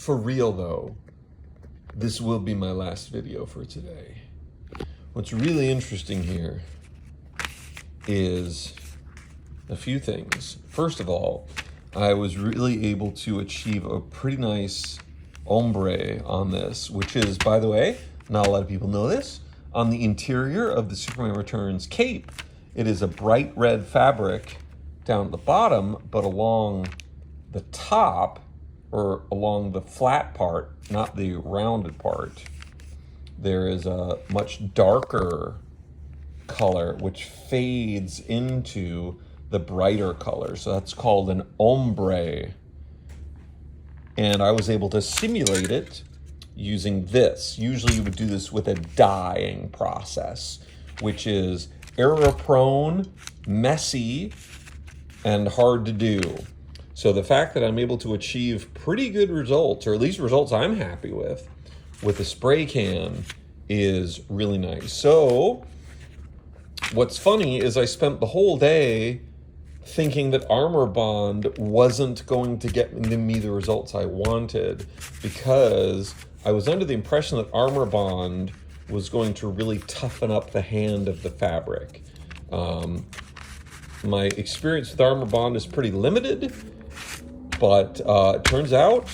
For real though, this will be my last video for today. What's really interesting here is a few things. First of all, I was really able to achieve a pretty nice ombre on this, which is, by the way, not a lot of people know this, on the interior of the Superman Returns cape. It is a bright red fabric down at the bottom, but along the top, or along the flat part, not the rounded part, there is a much darker color which fades into the brighter color. So that's called an ombre. And I was able to simulate it using this. Usually you would do this with a dyeing process, which is error-prone, messy, and hard to do. So the fact that I'm able to achieve pretty good results, or at least results I'm happy with a spray can, is really nice. So what's funny is I spent the whole day thinking that Armor Bond wasn't going to get me the results I wanted, because I was under the impression that Armor Bond was going to really toughen up the hand of the fabric. My experience with Armor Bond is pretty limited, but it turns out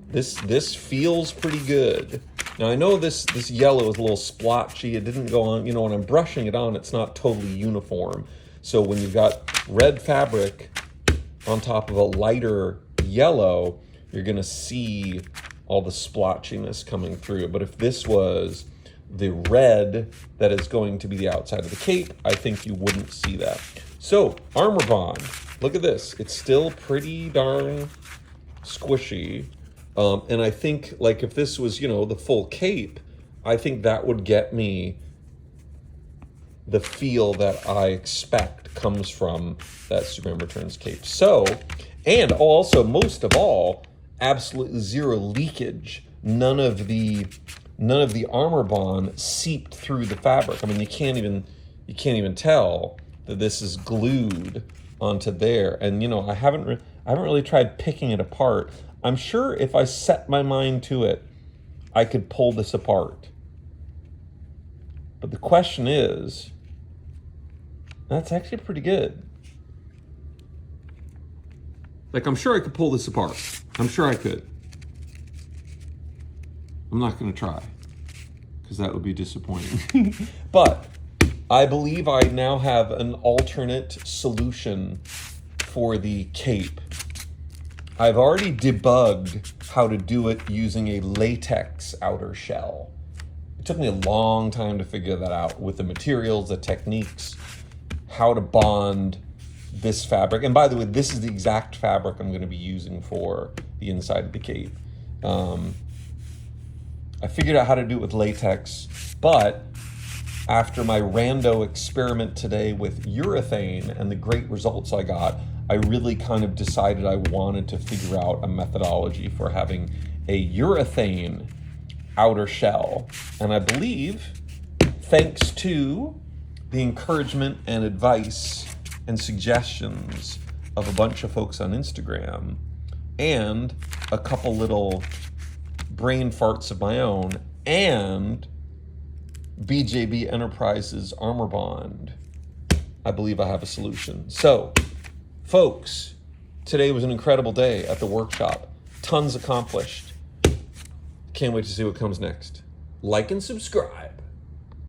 this feels pretty good. Now I know this yellow is a little splotchy. It didn't go on, when I'm brushing it on, it's not totally uniform. So when you've got red fabric on top of a lighter yellow, you're gonna see all the splotchiness coming through. But if this was the red that is going to be the outside of the cape, I think you wouldn't see that. So, Armor Bond, look at this. It's still pretty darn squishy. And I think, like, if this was, the full cape, I think that would get me the feel that I expect comes from that Superman Returns cape. So, and also, most of all, absolutely zero leakage. None of the Armor Bond seeped through the fabric. I mean, you can't even tell that this is glued onto there. And I haven't really tried picking it apart. I'm sure if I set my mind to it, I could pull this apart. But the question is, that's actually pretty good. Like, I'm sure I could pull this apart. I'm sure I could. I'm not going to try, because that would be disappointing. But I believe I now have an alternate solution for the cape. I've already debugged how to do it using a latex outer shell. It took me a long time to figure that out with the materials, the techniques, how to bond this fabric. And by the way, this is the exact fabric I'm going to be using for the inside of the cape. I figured out how to do it with latex, but after my rando experiment today with urethane and the great results I got, I really kind of decided I wanted to figure out a methodology for having a urethane outer shell. And I believe, thanks to the encouragement and advice and suggestions of a bunch of folks on Instagram, and a couple little brain farts of my own, and BJB Enterprises Armor Bond, I believe I have a solution. So, folks, today was an incredible day at the workshop. Tons accomplished. Can't wait to see what comes next. Like and subscribe.